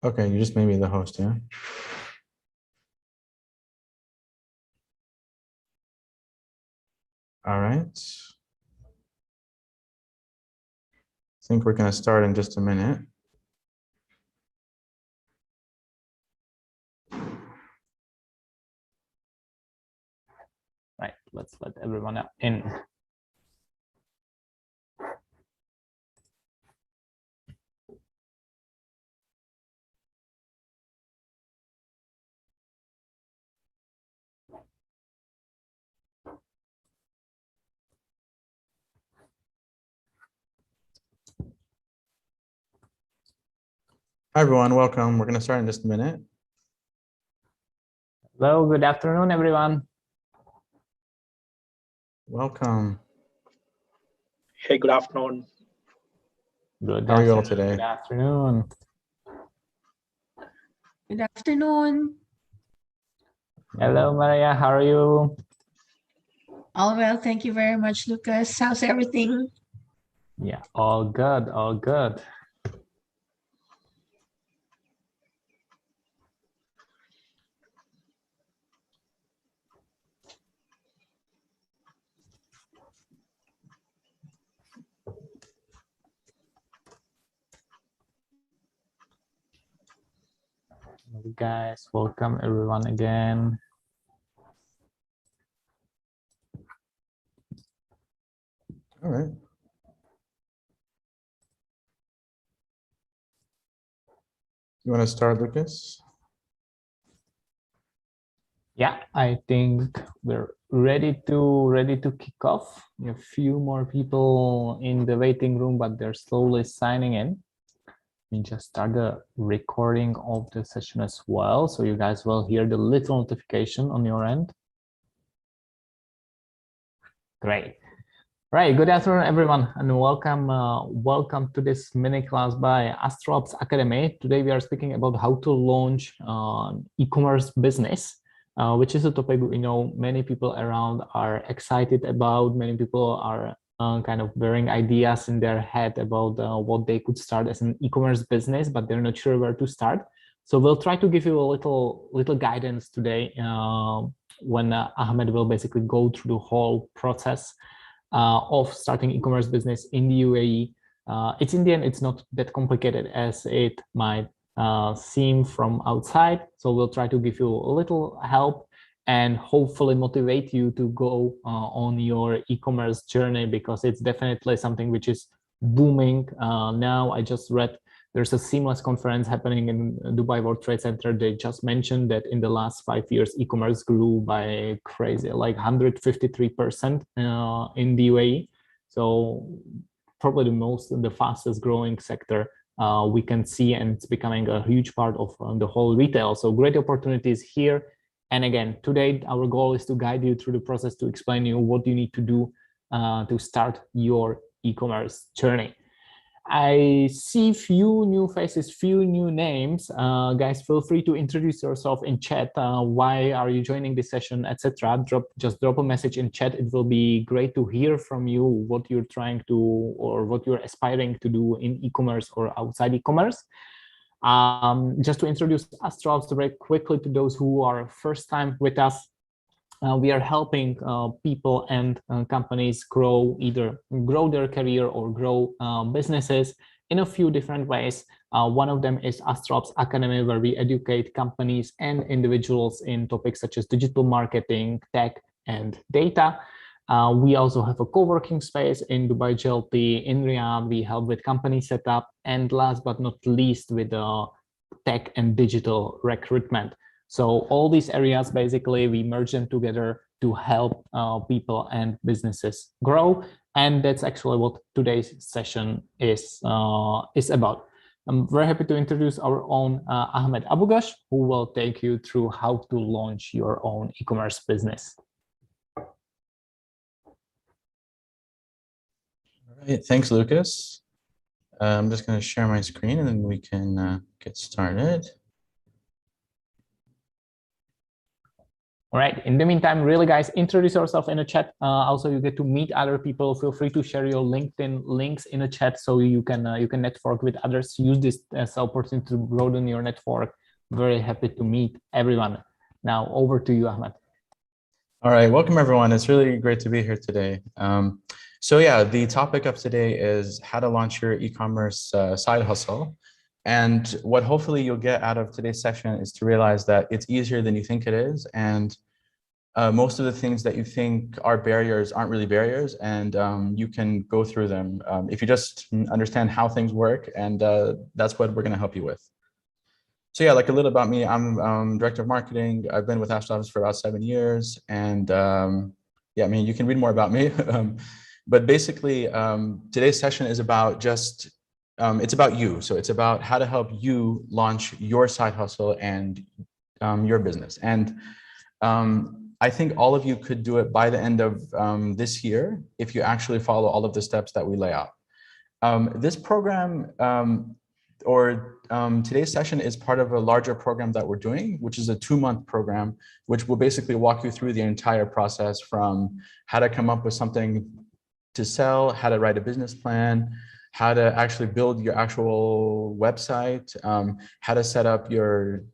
Okay, you just made me the host, yeah? All right. I think we're going to start in just a minute. Right, let's let everyone in. Hi, everyone. Welcome. We're going to start in just a minute. Hello, good afternoon, everyone. Welcome. Hey, good afternoon. How are you all today? Good afternoon. Good afternoon. Hello, Maria. How are you? All well, thank you very much, Lucas. How's everything? Yeah, all good, all good. Hello, guys, welcome everyone again. All right. You want to start, Lucas? Yeah, I think we're ready to kick off. We have a few more people in the waiting room, but they're slowly signing in. We just start the recording of the session as well, so you guys will hear the little notification on your end. Great. Right, good afternoon, everyone, and welcome welcome to this mini class by AstroOps Academy. Today we are speaking about how to launch e-commerce business, which is a topic we know many people around are excited about. Many people are kind of bearing ideas in their head about what they could start as an e-commerce business, but they're not sure where to start. So we'll try to give you a little guidance today when Ahmed will basically go through the whole process of starting e-commerce business in the UAE. It's in the end, it's not that complicated as it might seem from outside. So we'll try to give you a little help and hopefully motivate you to go on your e-commerce journey, because it's definitely something which is booming now. I just read there's a Seamless conference happening in Dubai World Trade Center. They just mentioned that in the last 5 years, e-commerce grew by crazy, like 153% in the UAE. So probably the fastest growing sector we can see, and it's becoming a huge part of the whole retail. So great opportunities here. And again, today, our goal is to guide you through the process, to explain you what you need to do to start your e-commerce journey. I see few new faces, few new names. Guys, feel free to introduce yourself in chat. Why are you joining this session, etc. Just drop a message in chat. It will be great to hear from you what you're trying to, or what you're aspiring to do in e-commerce or outside e-commerce. Just to introduce AstroOps very quickly to those who are first time with us. We are helping people and companies either grow their career or grow businesses in a few different ways. One of them is AstroOps Academy, where we educate companies and individuals in topics such as digital marketing, tech, and data. We also have a co-working space in Dubai GLT. In Riyadh, we help with company setup, and last but not least, with tech and digital recruitment. So all these areas, basically, we merge them together to help people and businesses grow. And that's actually what today's session is about. I'm very happy to introduce our own Ahmed Abugash, who will take you through how to launch your own e-commerce business. All right, thanks, Lucas. I'm just going to share my screen and then we can get started. All right. In the meantime, really, guys, introduce yourself in the chat. Also, you get to meet other people. Feel free to share your LinkedIn links in the chat so you can network with others. Use this as an opportunity to broaden your network. Very happy to meet everyone. Now, over to you, Ahmed. All right, welcome everyone. It's really great to be here today. So yeah, the topic of today is how to launch your e-commerce side hustle. And what hopefully you'll get out of today's session is to realize that it's easier than you think it is. And most of the things that you think are barriers aren't really barriers, and you can go through them if you just understand how things work. And that's what we're going to help you with. So yeah, like a little about me, I'm director of marketing. I've been with Astrops for about 7 years. And yeah, I mean, you can read more about me. But basically, today's session is about just, it's about you. So it's about how to help you launch your side hustle and your business. And I think all of you could do it by the end of this year if you actually follow all of the steps that we lay out. This program today's session is part of a larger program that we're doing, which is a 2-month program, which will basically walk you through the entire process from how to come up with something to sell, how to write a business plan, how to actually build your actual website, how to set up your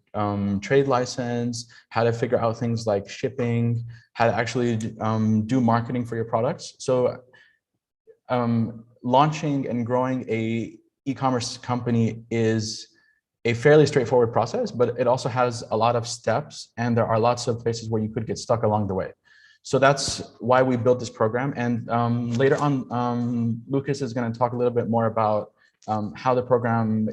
trade license, how to figure out things like shipping, how to actually do marketing for your products. So launching and growing a e-commerce company is a fairly straightforward process, but it also has a lot of steps, and there are lots of places where you could get stuck along the way. So that's why we built this program. And later on, Lucas is going to talk a little bit more about how the program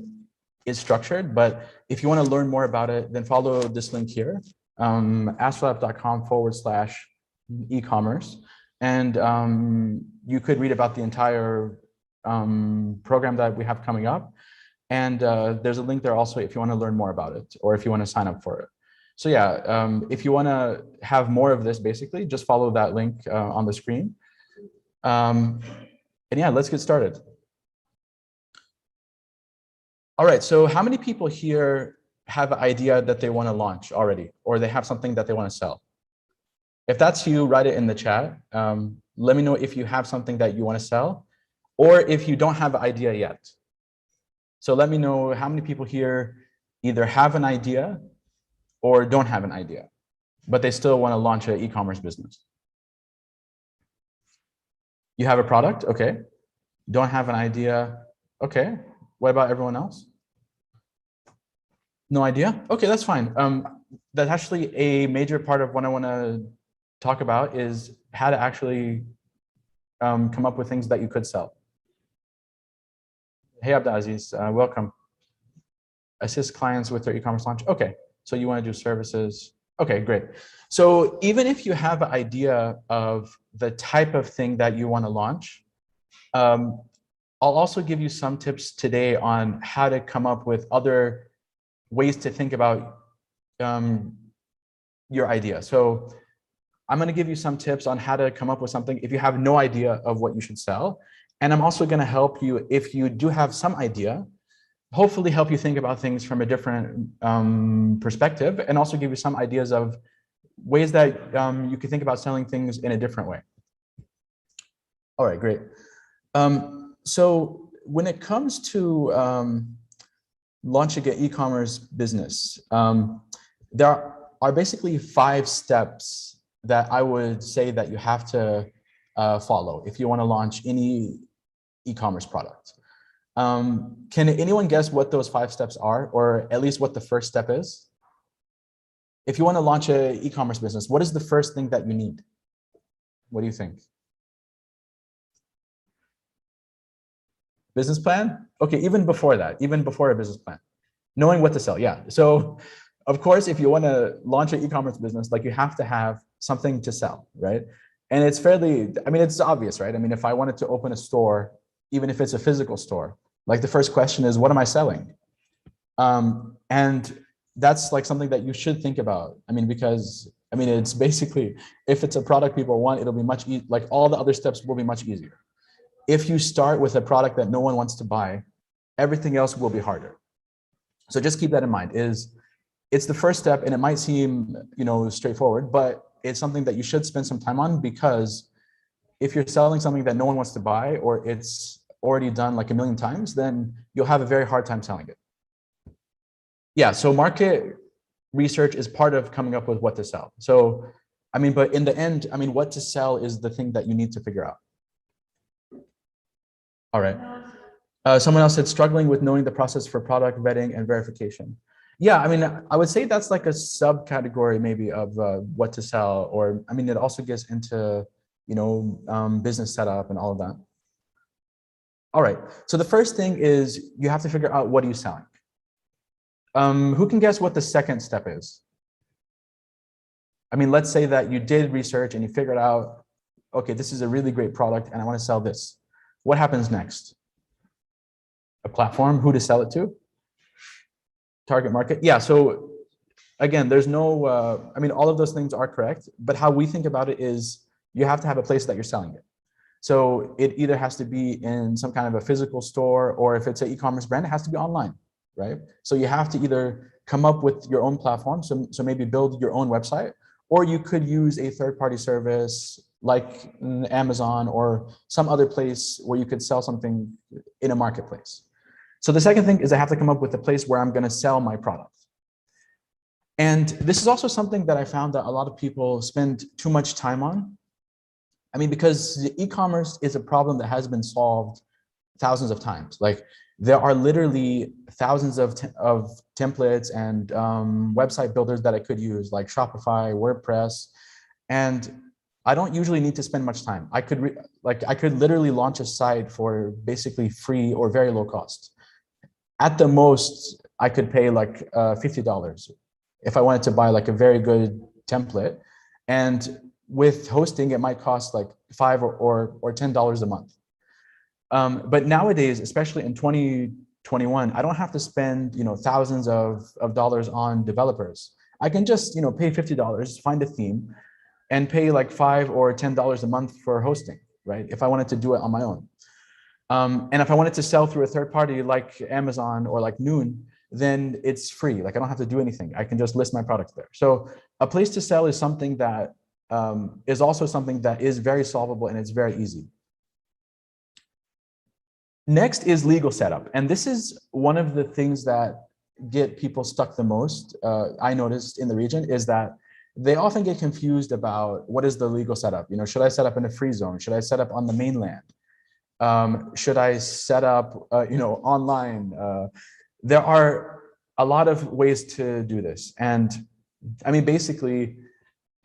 is structured. But if you want to learn more about it, then follow this link here, astrolab.com/e-commerce. And you could read about the entire program that we have coming up. And there's a link there also if you want to learn more about it or if you want to sign up for it. So yeah, if you want to have more of this, basically, just follow that link on the screen. And yeah, let's get started. All right, so how many people here have an idea that they want to launch already, or they have something that they want to sell? If that's you, write it in the chat. Let me know if you have something that you want to sell, or if you don't have an idea yet. So let me know how many people here either have an idea or don't have an idea, but they still want to launch an e-commerce business. You have a product, okay. Don't have an idea, okay. What about everyone else? No idea? Okay, that's fine. That's actually a major part of what I want to talk about is how to actually come up with things that you could sell. Hey, Abdulaziz, welcome. Assist clients with their e-commerce launch. Okay, so you want to do services. Okay, great. So even if you have an idea of the type of thing that you want to launch, I'll also give you some tips today on how to come up with other ways to think about your idea. So I'm going to give you some tips on how to come up with something if you have no idea of what you should sell. And I'm also going to help you if you do have some idea, hopefully help you think about things from a different perspective, and also give you some ideas of ways that you can think about selling things in a different way. All right, great. So when it comes to launching an e-commerce business, there are basically 5 steps that I would say that you have to follow if you want to launch any e-commerce product. Can anyone guess what those 5 steps are, or at least what the first step is? If you want to launch an e-commerce business, what is the first thing that you need? What do you think? Business plan? Okay, even before that, even before a business plan, knowing what to sell. Yeah. So of course, if you want to launch an e-commerce business, like you have to have something to sell, right? And it's fairly, I mean, it's obvious, right? I mean, if I wanted to open a store, even if it's a physical store, like the first question is, what am I selling? And that's like something that you should think about. I mean, because, I mean, it's basically, if it's a product people want, it'll be much easier, like all the other steps will be much easier. If you start with a product that no one wants to buy, everything else will be harder. So just keep that in mind, is it's the first step, and it might seem, straightforward, but it's something that you should spend some time on, because if you're selling something that no one wants to buy, or it's already done like a million times, then you'll have a very hard time selling it. Yeah, so market research is part of coming up with what to sell. So, but in the end, what to sell is the thing that you need to figure out. All right. Someone else said struggling with knowing the process for product vetting and verification. Yeah, I would say that's like a subcategory maybe of what to sell, or it also gets into business setup and all of that. All right, so the first thing is you have to figure out what are you selling. Who can guess what the second step is? Let's say that you did research and you figured out, okay, this is a really great product and I want to sell this. What happens next? A platform, who to sell it to? Target market. Yeah, so again, there's no, all of those things are correct, but how we think about it is you have to have a place that you're selling it. So it either has to be in some kind of a physical store, or if it's an e-commerce brand, it has to be online, right? So you have to either come up with your own platform, so maybe build your own website, or you could use a third-party service like Amazon or some other place where you could sell something in a marketplace. So the second thing is I have to come up with a place where I'm going to sell my product. And this is also something that I found that a lot of people spend too much time on. Because the e-commerce is a problem that has been solved thousands of times. Like there are literally thousands of templates and website builders that I could use, like Shopify, WordPress, and I don't usually need to spend much time. I could literally launch a site for basically free or very low cost. At the most, I could pay like $50 if I wanted to buy like a very good template. And with hosting, it might cost like $5 or $10 a month. But nowadays, especially in 2021, I don't have to spend thousands of dollars on developers. I can just pay $50, find a theme, and pay like $5 or $10 a month for hosting, right? If I wanted to do it on my own. And if I wanted to sell through a third party like Amazon or like Noon, then it's free. Like I don't have to do anything. I can just list my products there. So a place to sell is something that is also something that is very solvable, and it's very easy. Next is legal setup. And this is one of the things that get people stuck the most, I noticed in the region, is that they often get confused about what is the legal setup. Should I set up in a free zone? Should I set up on the mainland? Should I set up, online? There are a lot of ways to do this. And basically,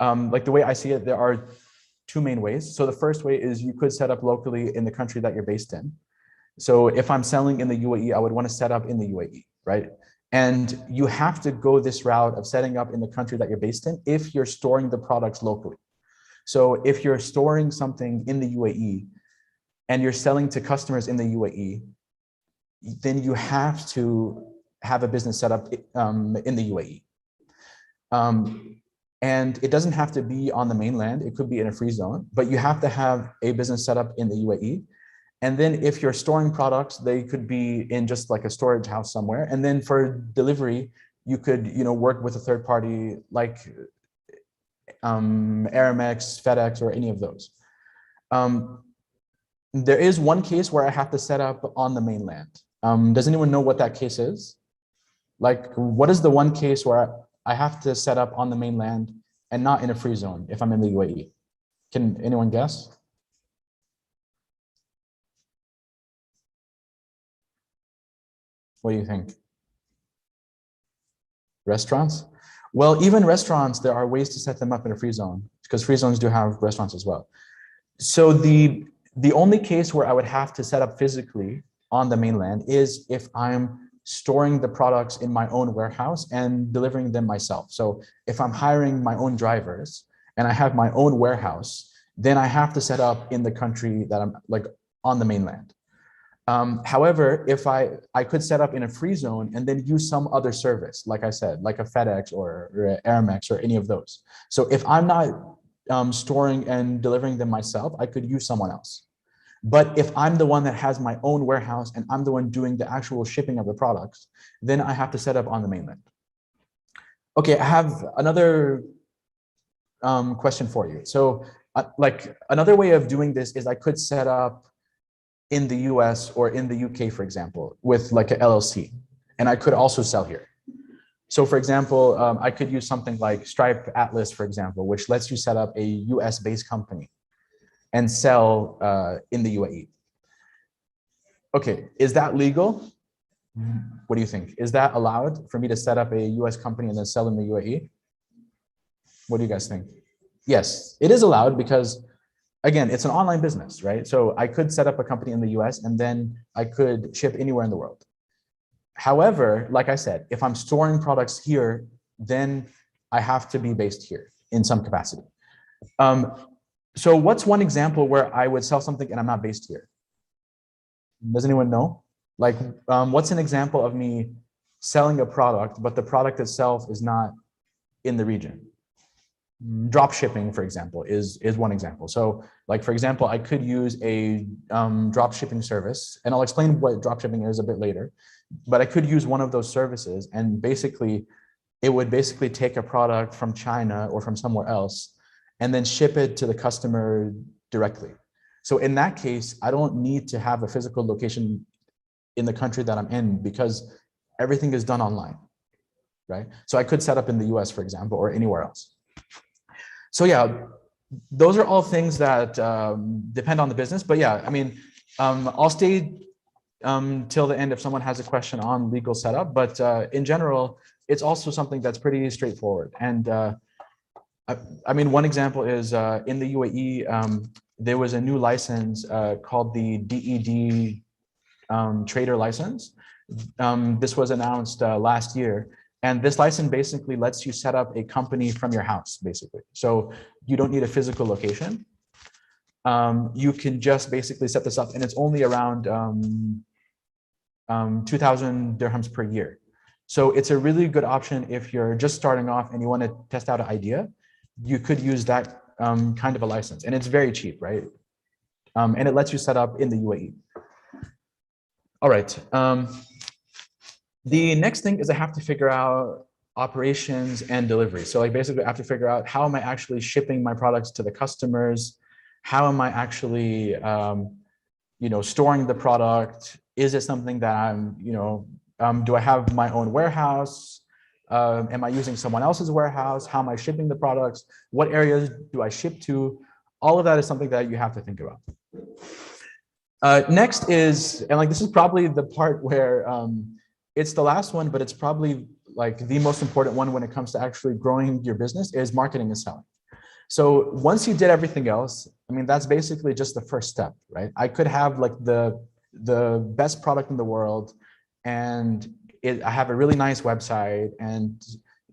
like the way I see it, there are two main ways. So the first way is you could set up locally in the country that you're based in. So if I'm selling in the UAE, I would want to set up in the UAE, right? And you have to go this route of setting up in the country that you're based in if you're storing the products locally. So if you're storing something in the UAE and you're selling to customers in the UAE, then you have to have a business set up in the UAE. And it doesn't have to be on the mainland. It could be in a free zone, but you have to have a business set up in the UAE. And then if you're storing products, they could be in just like a storage house somewhere. And then for delivery, you could, work with a third party like Aramex, FedEx, or any of those. There is one case where I have to set up on the mainland. Does anyone know what that case is? Like, what is the one case where I have to set up on the mainland and not in a free zone if I'm in the UAE? Can anyone guess? What do you think? Restaurants? Well, even restaurants, there are ways to set them up in a free zone, because free zones do have restaurants as well. So the only case where I would have to set up physically on the mainland is if I'm storing the products in my own warehouse and delivering them myself. So if I'm hiring my own drivers and I have my own warehouse, then I have to set up in the country that I'm like on the mainland. However, if I could set up in a free zone and then use some other service, like I said, like a FedEx or Aramex or any of those. So if I'm not storing and delivering them myself, I could use someone else. But if I'm the one that has my own warehouse and I'm the one doing the actual shipping of the products, then I have to set up on the mainland. Okay, I have another question for you. So like another way of doing this is I could set up in the US or in the UK, for example, with like a LLC, and I could also sell here. So for example, I could use something like Stripe Atlas, for example, which lets you set up a US based company and sell in the UAE. Okay, is that legal? What do you think? Is that allowed for me to set up a US company and then sell in the UAE? What do you guys think? Yes, it is allowed because, again, it's an online business, right? So I could set up a company in the US and then I could ship anywhere in the world. However, like I said, if I'm storing products here, then I have to be based here in some capacity. So what's one example where I would sell something and I'm not based here? Does anyone know? Like, what's an example of me selling a product, but the product itself is not in the region? Drop shipping, for example, is one example. So like, for example, I could use a drop shipping service, and I'll explain what drop shipping is a bit later, but I could use one of those services, and basically it would basically take a product from China or from somewhere else and then ship it to the customer directly. So in that case, I don't need to have a physical location in the country that I'm in because everything is done online, right? So I could set up in the US, for example, or anywhere else. So yeah, those are all things that depend on the business. But yeah, I mean, I'll stay till the end if someone has a question on legal setup. But in general, it's also something that's pretty straightforward. And I mean, one example is in the UAE, there was a new license called the DED trader license. This was announced last year. And this license basically lets you set up a company from your house, basically. So you don't need a physical location. You can just basically set this up, and it's only around 2,000 dirhams per year. So it's a really good option if you're just starting off and you want to test out an idea. You could use that kind of a license, and it's very cheap, right? And it lets you set up in the UAE. All right. The next thing is I have to figure out operations and delivery. So like basically I have to figure out how am I actually shipping my products to the customers? How am I actually, storing the product? Is it something that I'm, do I have my own warehouse? Am I using someone else's warehouse? How am I shipping the products? What areas do I ship to? All of that is something that you have to think about. Next is, and like this is probably the part where, it's the last one, but it's probably like the most important one when it comes to actually growing your business is marketing and selling. So once you did everything else, I mean, that's basically just the first step, right? I could have like the best product in the world and I have a really nice website and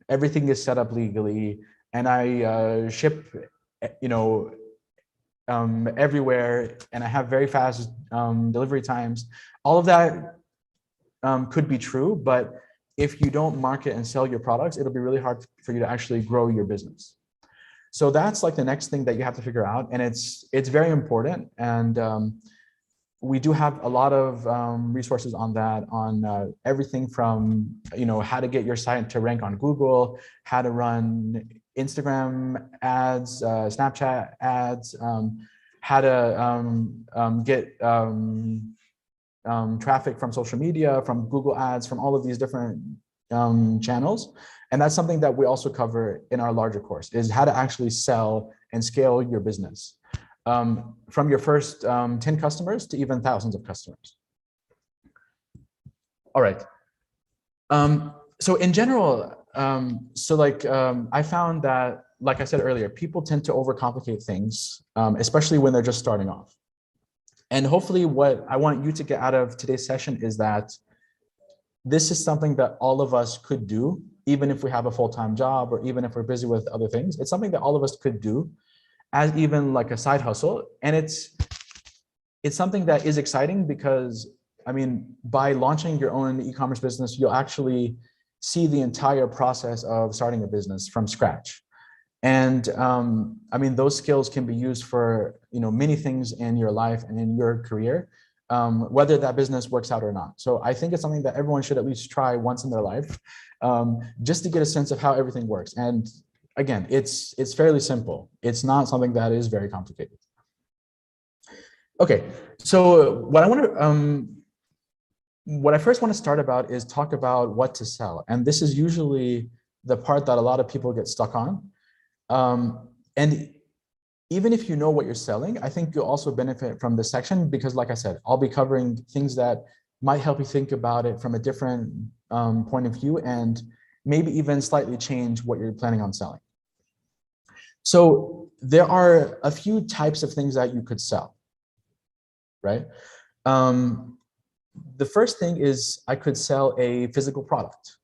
everything is set up legally and I ship, everywhere and I have very fast delivery times. All of that could be true, but if you don't market and sell your products, it'll be really hard for you to actually grow your business. So that's like the next thing that you have to figure out, and it's very important. And we do have a lot of resources on that, on everything from how to get your site to rank on Google, how to run Instagram ads, Snapchat ads, how to get traffic from social media, from Google ads, from all of these different channels. And that's something that we also cover in our larger course, is how to actually sell and scale your business from your first 10 customers to even thousands of customers. All right. So in general, I found that, like I said earlier, people tend to overcomplicate things, especially when they're just starting off. And hopefully what I want you to get out of today's session is that this is something that all of us could do, even if we have a full-time job or even if we're busy with other things. It's something that all of us could do as even like a side hustle. And it's something that is exciting because, I mean, by launching your own e-commerce business, you'll actually see the entire process of starting a business from scratch. And I mean, those skills can be used for many things in your life and in your career. whether that business works out or not. So I think it's something that everyone should at least try once in their life, just to get a sense of how everything works. And again, it's fairly simple. It's not something that is very complicated. Okay, so what I first want to start about is talk about what to sell. And this is usually the part that a lot of people get stuck on. And even if you know what you're selling, I think you'll also benefit from this section because, like I said, I'll be covering things that might help you think about it from a different point of view and maybe even slightly change what you're planning on selling. So there are a few types of things that you could sell, right? The first thing is I could sell a physical product.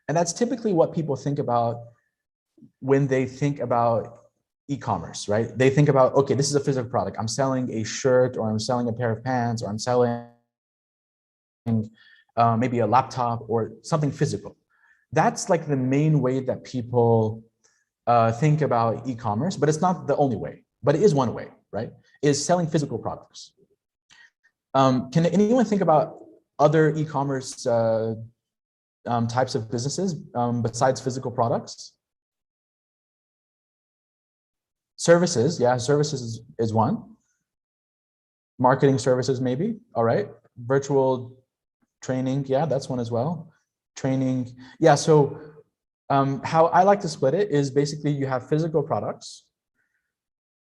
And that's typically what people think about when they think about e-commerce, right? They think about, okay, this is a physical product. I'm selling a shirt, or I'm selling a pair of pants, or I'm selling maybe a laptop or something physical. That's like the main way that people think about e-commerce, but it's not the only way, but it is one way, right? Is selling physical products. Can anyone think about other e-commerce types of businesses besides physical products? Services, yeah, services is one. Marketing services, maybe, all right. Virtual training, yeah, that's one as well. Training, yeah, so how I like to split it is basically you have physical products,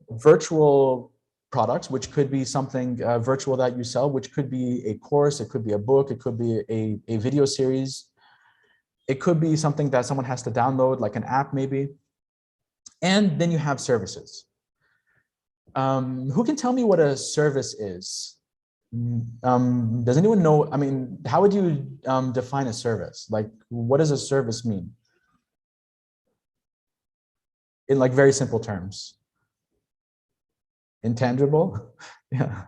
virtual products, which could be something virtual that you sell, which could be a course, it could be a book, it could be a video series. It could be something that someone has to download, like an app maybe. And then you have services. Who can tell me what a service is? Does anyone know? I mean, how would you define a service? Like, what does a service mean? In like very simple terms. Intangible? Yeah.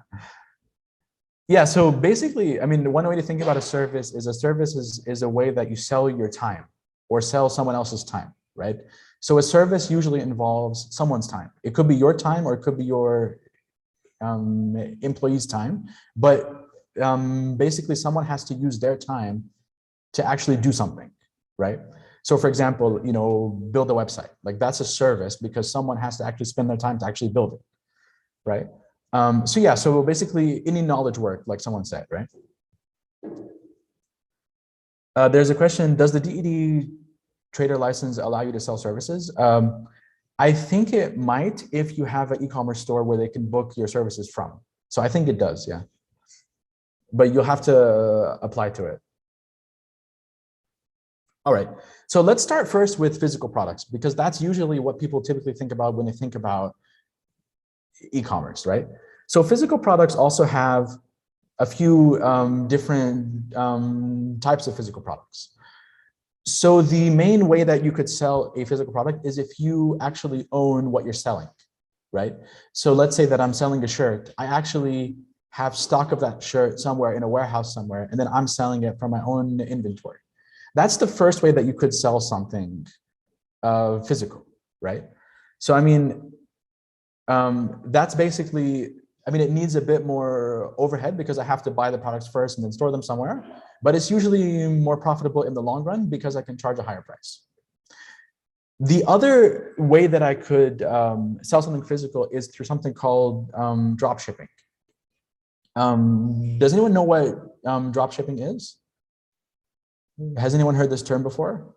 Yeah, so basically, I mean, one way to think about a service is a way that you sell your time or sell someone else's time, right? So a service usually involves someone's time. It could be your time or it could be your employee's time, but basically someone has to use their time to actually do something, right? So for example, you know, build a website, like that's a service because someone has to actually spend their time to actually build it, right? So yeah, so basically any knowledge work, like someone said, right? There's a question, does the DED trader license allow you to sell services? I think it might if you have an e-commerce store where they can book your services from. So I think it does, yeah. But you'll have to apply to it. All right, so let's start first with physical products because that's usually what people typically think about when they think about e-commerce, right? So physical products also have a few different types of physical products. So the main way that you could sell a physical product is if you actually own what you're selling, right? So let's say that I'm selling a shirt. I actually have stock of that shirt somewhere in a warehouse somewhere, and then I'm selling it from my own inventory. That's the first way that you could sell something physical, right? So I mean, that's basically, I mean, it needs a bit more overhead because I have to buy the products first and then store them somewhere, but it's usually more profitable in the long run because I can charge a higher price. The other way that I could sell something physical is through something called drop shipping. Does anyone know what drop shipping is? Has anyone heard this term before?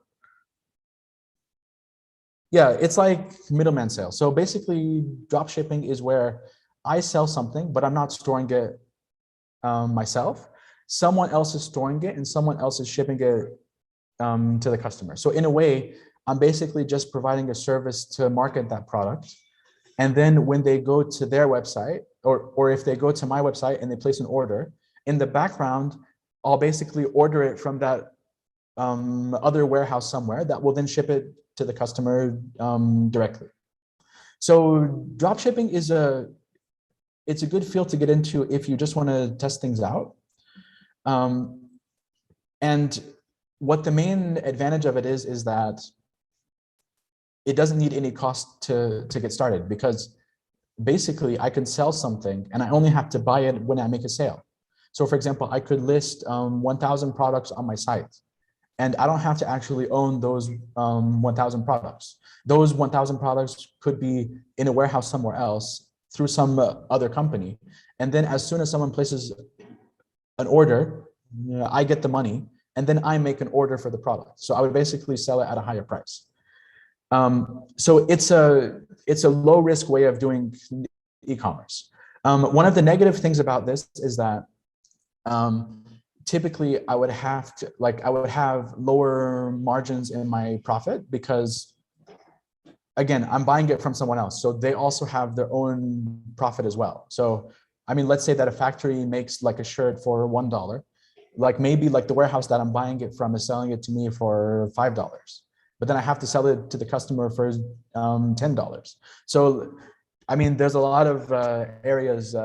Yeah, it's like middleman sales. So basically, drop shipping is where I sell something, but I'm not storing it myself. Someone else is storing it and someone else is shipping it to the customer. So in a way, I'm basically just providing a service to market that product. And then when they go to their website, or if they go to my website and they place an order, in the background, I'll basically order it from that other warehouse somewhere that will then ship it to the customer directly. So drop shipping is it's a good field to get into if you just want to test things out. And what the main advantage of it is that it doesn't need any cost to get started because basically I can sell something and I only have to buy it when I make a sale. So for example, I could list 1,000 products on my site, and I don't have to actually own those 1,000 products. Those 1,000 products could be in a warehouse somewhere else through some other company. And then as soon as someone places an order, I get the money, and then I make an order for the product. So I would basically sell it at a higher price. So it's a low risk way of doing e-commerce. One of the negative things about this is that typically I would have lower margins in my profit because, again, I'm buying it from someone else. So they also have their own profit as well. So, I mean, let's say that a factory makes like a shirt for $1, like maybe like the warehouse that I'm buying it from is selling it to me for $5, but then I have to sell it to the customer for $10. So, I mean, there's a lot of areas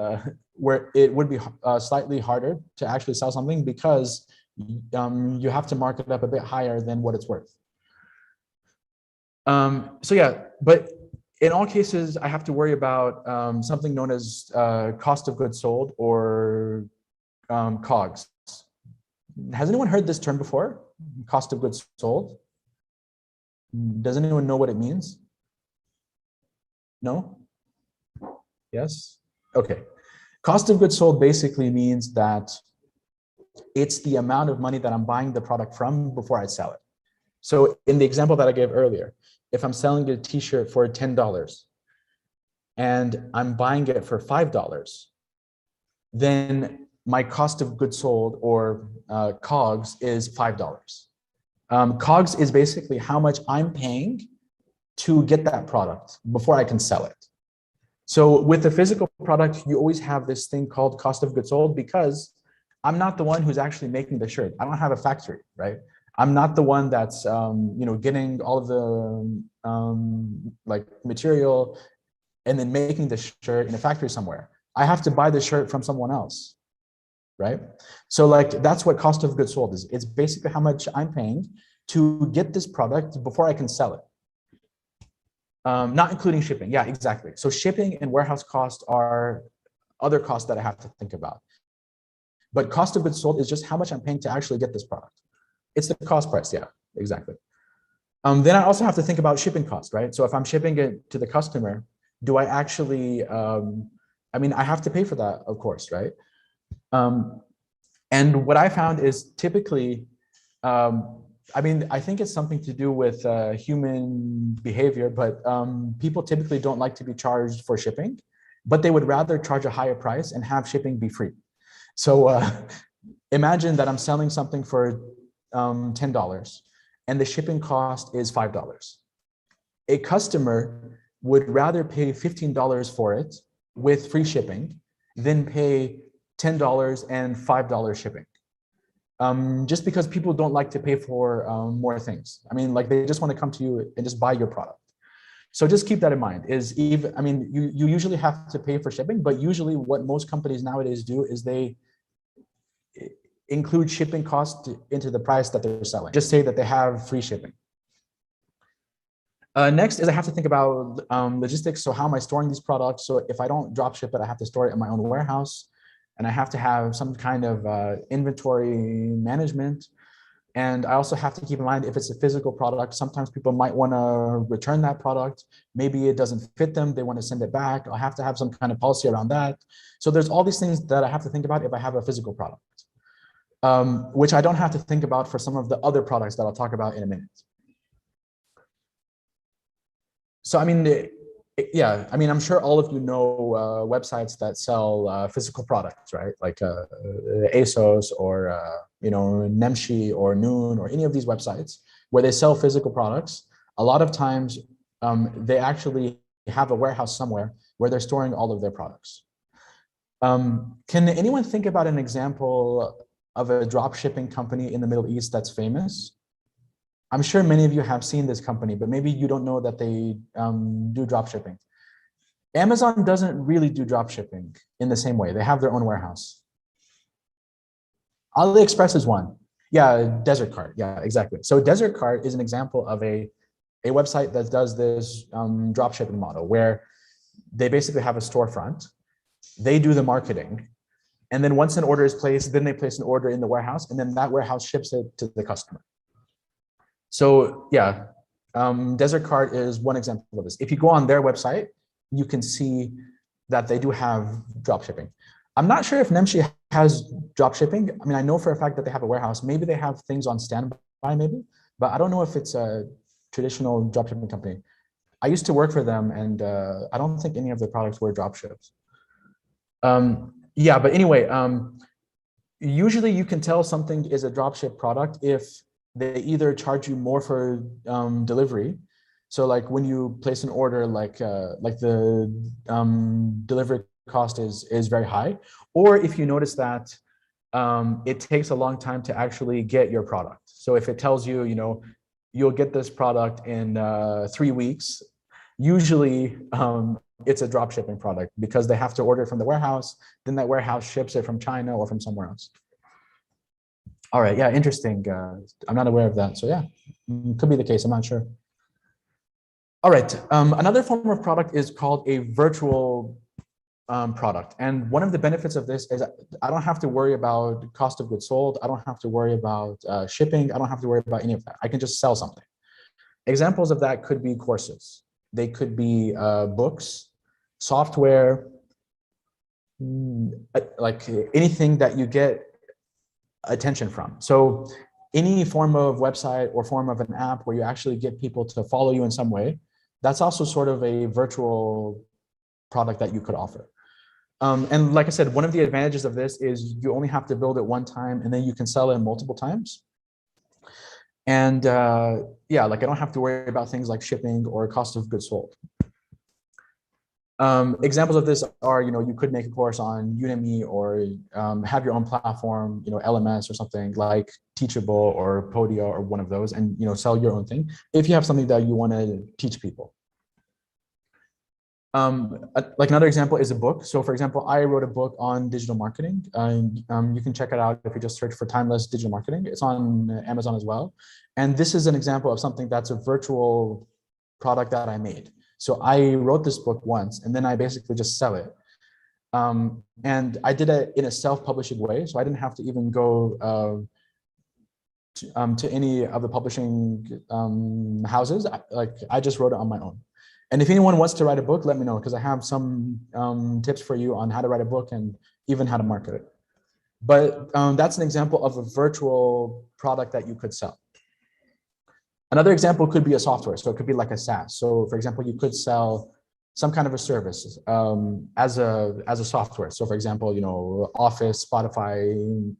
where it would be slightly harder to actually sell something because you have to mark it up a bit higher than what it's worth. So yeah, but in all cases, I have to worry about something known as cost of goods sold or COGS. Has anyone heard this term before? Cost of goods sold? Does anyone know what it means? No? Yes? Okay. Cost of goods sold basically means that it's the amount of money that I'm buying the product from before I sell it. So in the example that I gave earlier, if I'm selling a t-shirt for $10 and I'm buying it for $5, then my cost of goods sold or COGS is $5. COGS is basically how much I'm paying to get that product before I can sell it. So with the physical product, you always have this thing called cost of goods sold because I'm not the one who's actually making the shirt. I don't have a factory, right? I'm not the one that's getting all of the like material and then making the shirt in a factory somewhere. I have to buy the shirt from someone else, right? So like that's what cost of goods sold is. It's basically how much I'm paying to get this product before I can sell it. Not including shipping. Yeah, exactly. So shipping and warehouse costs are other costs that I have to think about. But cost of goods sold is just how much I'm paying to actually get this product. It's the cost price. Yeah, exactly. Then I also have to think about shipping costs, right? So if I'm shipping it to the customer, do I actually, I mean, I have to pay for that, of course, right? And what I found is typically, I mean, I think it's something to do with human behavior, but people typically don't like to be charged for shipping, but they would rather charge a higher price and have shipping be free. So imagine that I'm selling something for $10 and the shipping cost is $5. A customer would rather pay $15 for it with free shipping than pay $10 and $5 shipping. Just because people don't like to pay for more things. I mean, like they just want to come to you and just buy your product. So just keep that in mind. I mean, you usually have to pay for shipping, but usually what most companies nowadays do is they include shipping costs into the price that they're selling. Just say that they have free shipping. Next is I have to think about logistics. So how am I storing these products? So if I don't drop ship it, I have to store it in my own warehouse. And I have to have some kind of inventory management. And I also have to keep in mind if it's a physical product, sometimes people might want to return that product. Maybe it doesn't fit them. They want to send it back. I'll have to have some kind of policy around that. So there's all these things that I have to think about if I have a physical product, which I don't have to think about for some of the other products that I'll talk about in a minute. So, I mean, yeah, I mean, I'm sure all of you know websites that sell physical products, right? Like ASOS or, Nemshi or Noon or any of these websites where they sell physical products. A lot of times they actually have a warehouse somewhere where they're storing all of their products. Can anyone think about an example of a drop shipping company in the Middle East that's famous? I'm sure many of you have seen this company, but maybe you don't know that they do drop shipping. Amazon doesn't really do drop shipping in the same way. They have their own warehouse. AliExpress is one. Yeah, Desert Cart. Yeah, exactly. So Desert Cart is an example of a website that does this drop shipping model where they basically have a storefront. They do the marketing. And then once an order is placed, then they place an order in the warehouse, and then that warehouse ships it to the customer. So yeah, Desert Cart is one example of this. If you go on their website, you can see that they do have drop shipping. I'm not sure if Nemshi has drop shipping. I mean, I know for a fact that they have a warehouse. Maybe they have things on standby, maybe, but I don't know if it's a traditional drop shipping company. I used to work for them, and I don't think any of their products were drop ships. Yeah, but anyway, usually you can tell something is a dropship product if they either charge you more for delivery. So like when you place an order, like the delivery cost is very high, or if you notice that it takes a long time to actually get your product. So if it tells you, you'll get this product in 3 weeks, usually it's a drop shipping product because they have to order it from the warehouse, then that warehouse ships it from China or from somewhere else. All right, yeah, interesting. I'm not aware of that. So yeah, could be the case, I'm not sure. All right, another form of product is called a virtual product. And one of the benefits of this is I don't have to worry about cost of goods sold. I don't have to worry about shipping. I don't have to worry about any of that. I can just sell something. Examples of that could be courses. They could be books, software, like anything that you get attention from. So any form of website or form of an app where you actually get people to follow you in some way, that's also sort of a virtual product that you could offer. And like I said, one of the advantages of this is you only have to build it one time and then you can sell it multiple times. And yeah, like I don't have to worry about things like shipping or cost of goods sold. Examples of this are, you could make a course on Udemy or have your own platform, LMS or something like Teachable or Podia or one of those, and sell your own thing if you have something that you want to teach people. Like another example is a book. So for example, I wrote a book on digital marketing. You can check it out if you just search for Timeless Digital Marketing. It's on Amazon as well. And this is an example of something that's a virtual product that I made. So I wrote this book once and then I basically just sell it. And I did it in a self-publishing way. So I didn't have to even go to any of the publishing houses. I just wrote it on my own. And if anyone wants to write a book, let me know, because I have some tips for you on how to write a book and even how to market it. But that's an example of a virtual product that you could sell. Another example could be a software. So it could be like a SaaS. So for example, you could sell some kind of a service as a software. So for example, Office, Spotify,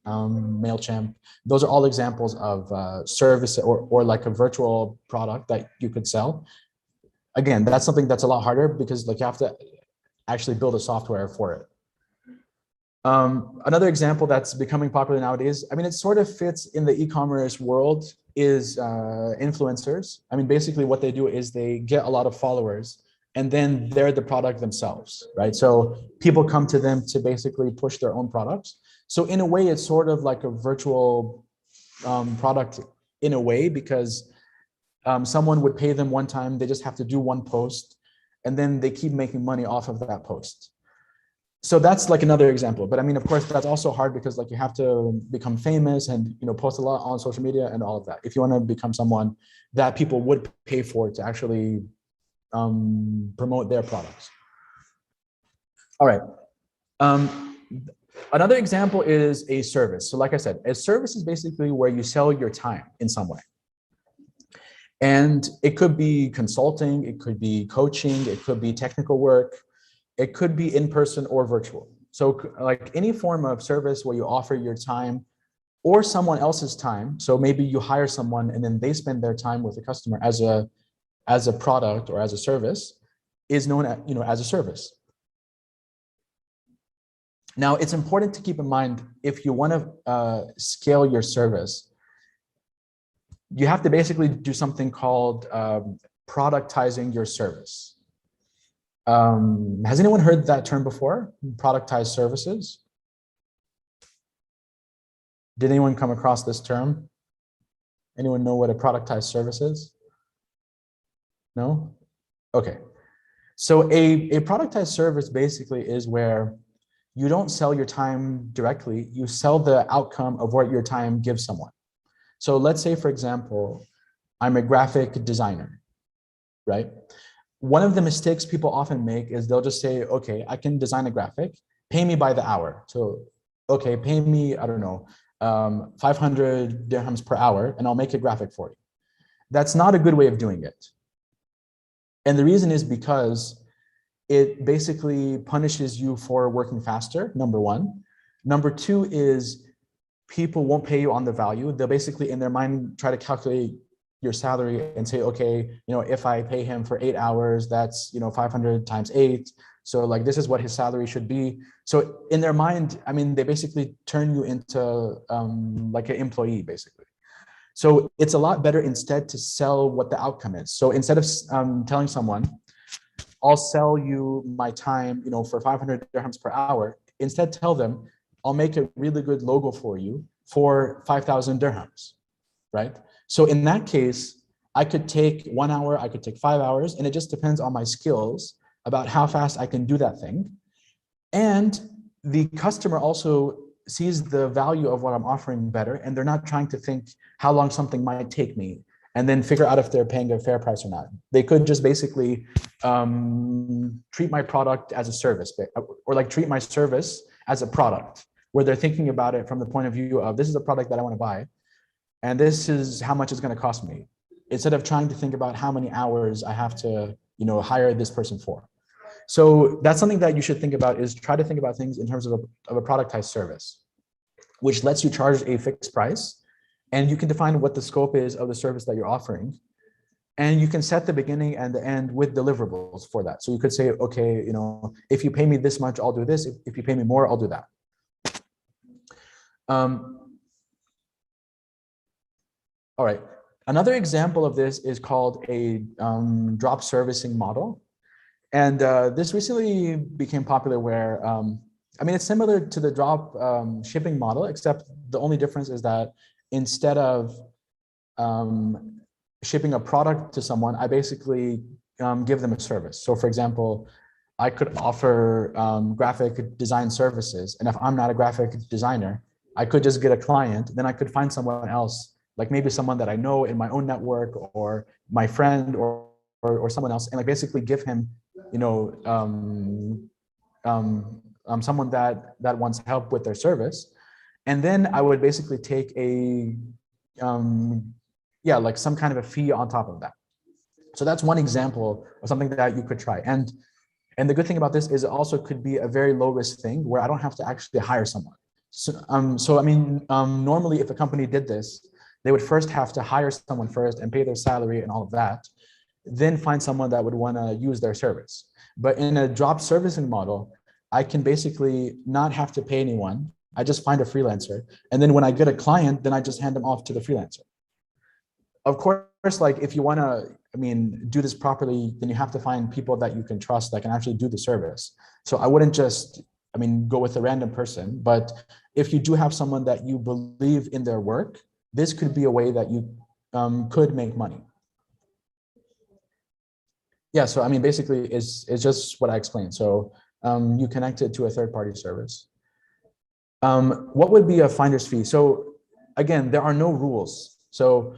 MailChimp, those are all examples of service or like a virtual product that you could sell. Again, that's something that's a lot harder because you have to actually build a software for it. Another example that's becoming popular nowadays, I mean, it sort of fits in the e-commerce world, is influencers. I mean, basically what they do is they get a lot of followers and then they're the product themselves, right? So people come to them to basically push their own products. So in a way, it's sort of like a virtual product in a way, because someone would pay them one time, they just have to do one post, and then they keep making money off of that post. So that's like another example. But I mean, of course, that's also hard because you have to become famous and post a lot on social media and all of that if you want to become someone that people would pay for to actually promote their products. All right. Another example is a service. So like I said, a service is basically where you sell your time in some way. And it could be consulting, it could be coaching, it could be technical work, it could be in person or virtual. So like any form of service where you offer your time or someone else's time. So maybe you hire someone and then they spend their time with the customer as a product or as a service, is known as a service. Now, it's important to keep in mind, if you want to scale your service, you have to basically do something called productizing your service. Has anyone heard that term before? Productized services? Did anyone come across this term? Anyone know what a productized service is? No? Okay. So a productized service basically is where you don't sell your time directly, you sell the outcome of what your time gives someone. So let's say, for example, I'm a graphic designer, right? One of the mistakes people often make is they'll just say, okay, I can design a graphic, pay me by the hour. So, okay, pay me, I don't know, 500 dirhams per hour, and I'll make a graphic for you. That's not a good way of doing it. And the reason is because it basically punishes you for working faster, number one. Number two is people won't pay you on the value. They'll basically in their mind try to calculate your salary and say, okay, if I pay him for 8 hours, that's 500 times 8. So like this is what his salary should be. So in their mind, I mean, they basically turn you into like an employee basically. So it's a lot better instead to sell what the outcome is. So instead of telling someone, I'll sell you my time, for 500 dirhams per hour, instead tell them, I'll make a really good logo for you for 5,000 dirhams, right? So in that case, I could take 1 hour, I could take 5 hours, and it just depends on my skills about how fast I can do that thing. And the customer also sees the value of what I'm offering better, and they're not trying to think how long something might take me and then figure out if they're paying a fair price or not. They could just basically treat my product as a service, or like treat my service as a product, where they're thinking about it from the point of view of this is a product that I want to buy, and this is how much it's going to cost me, instead of trying to think about how many hours I have to hire this person for. So that's something that you should think about, is try to think about things in terms of a productized service, which lets you charge a fixed price, and you can define what the scope is of the service that you're offering. And you can set the beginning and the end with deliverables for that. So you could say, okay, if you pay me this much, I'll do this. If you pay me more, I'll do that. All right. Another example of this is called a drop servicing model. And this recently became popular where, it's similar to the drop shipping model, except the only difference is that instead of shipping a product to someone, I basically give them a service. So for example, I could offer graphic design services. And if I'm not a graphic designer, I could just get a client, then I could find someone else, like maybe someone that I know in my own network or my friend or someone else, and like basically give him, someone that wants help with their service. And then I would basically take a, like some kind of a fee on top of that. So that's one example of something that you could try. And the good thing about this is it also could be a very low risk thing where I don't have to actually hire someone. So, normally if a company did this, they would first have to hire someone first and pay their salary and all of that, then find someone that would want to use their service. But in a drop servicing model, I can basically not have to pay anyone. I just find a freelancer. And then when I get a client, then I just hand them off to the freelancer. Of course, like if you want to, do this properly, then you have to find people that you can trust that can actually do the service. So I wouldn't just, go with a random person. But if you do have someone that you believe in their work, this could be a way that you could make money. Yeah, so basically it's just what I explained. So you connect it to a third-party service. What would be a finder's fee? So again, there are no rules. So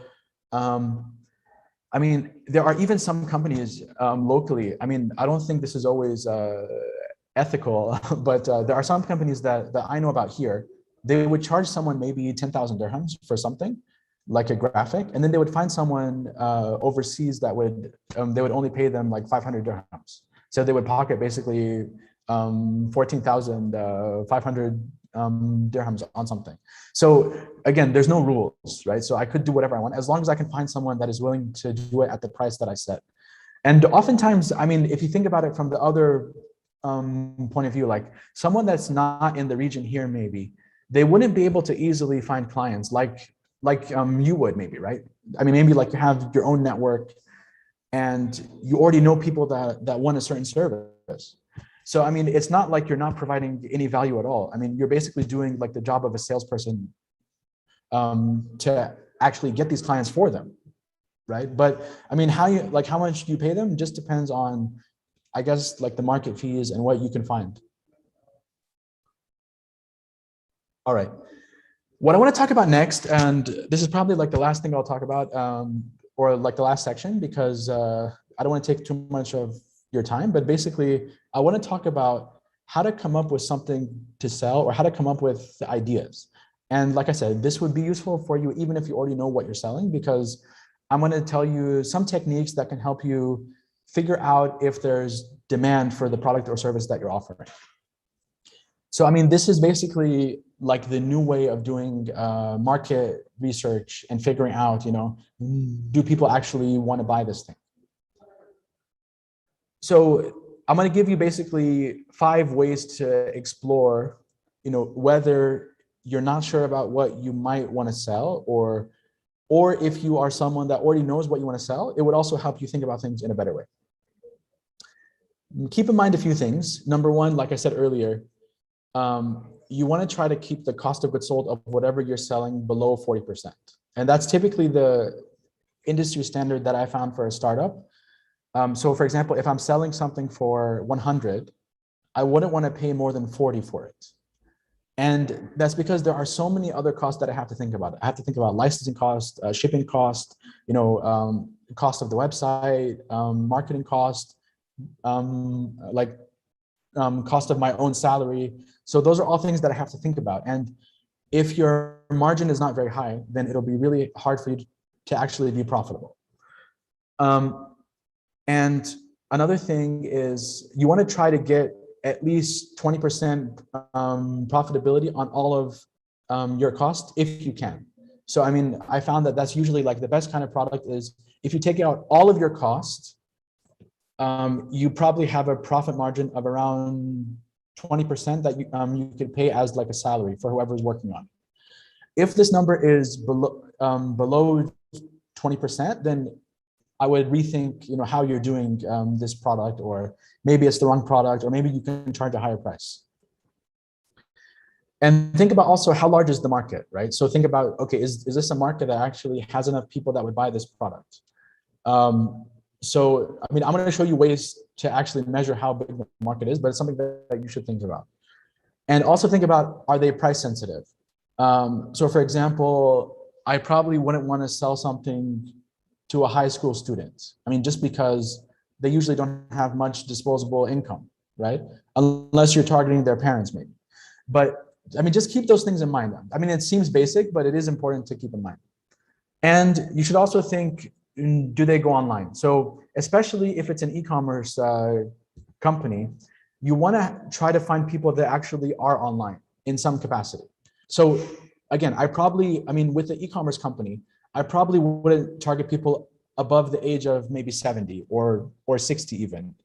there are even some companies locally. I don't think this is always ethical, but there are some companies that I know about here. They would charge someone maybe 10,000 dirhams for something like a graphic, and then they would find someone overseas that would they would only pay them like 500 dirhams. So they would pocket basically 14,500 dirhams on something. So again, there's no rules, right? So I could do whatever I want as long as I can find someone that is willing to do it at the price that I set. And oftentimes, if you think about it from the other point of view, like someone that's not in the region here, maybe they wouldn't be able to easily find clients like you would maybe, right? Maybe like you have your own network and you already know people that want a certain service. So, it's not like you're not providing any value at all. You're basically doing like the job of a salesperson to actually get these clients for them, right? But how much do you pay them just depends on, I guess, like the market fees and what you can find. All right. What I want to talk about next, and this is probably like the last thing I'll talk about, or like the last section, because I don't want to take too much of your time, but basically I want to talk about how to come up with something to sell or how to come up with ideas. And like I said, this would be useful for you even if you already know what you're selling, because I'm going to tell you some techniques that can help you figure out if there's demand for the product or service that you're offering. So, I mean, this is basically like the new way of doing market research and figuring out, you know, do people actually want to buy this thing? So I'm going to give you basically 5 ways to explore, you know, whether you're not sure about what you might want to sell, or if you are someone that already knows what you want to sell, it would also help you think about things in a better way. Keep in mind a few things. Number one, like I said earlier, you want to try to keep the cost of goods sold of whatever you're selling below 40%. And that's typically the industry standard that I found for a startup. So for example, if I'm selling something for 100, I wouldn't want to pay more than 40 for it. And that's because there are so many other costs that I have to think about. I have to think about licensing cost, shipping cost, you know, cost of the website, marketing cost, cost of my own salary. So those are all things that I have to think about. And if your margin is not very high, then it'll be really hard for you to actually be profitable. And another thing is you want to try to get at least 20% profitability on all of your costs if you can. So, I mean, I found that that's usually like the best kind of product is if you take out all of your costs, you probably have a profit margin of around 20% that you could pay as like a salary for whoever's working on it. If this number is below 20%, then I would rethink, you know, how you're doing this product, or maybe it's the wrong product, or maybe you can charge a higher price. And think about also how large is the market, right? So think about, okay, is this a market that actually has enough people that would buy this product? So, I mean, I'm going to show you ways to actually measure how big the market is, but it's something that you should think about. And also think about, are they price sensitive? So for example, I probably wouldn't want to sell something to a high school student. I mean, just because they usually don't have much disposable income, right? Unless you're targeting their parents maybe. But I mean, just keep those things in mind. I mean, it seems basic, but it is important to keep in mind. And you should also think, do they go online? So especially if it's an e-commerce company, you want to try to find people that actually are online in some capacity. So again, I mean, with the e-commerce company, I probably wouldn't target people above the age of maybe 70 or 60 even.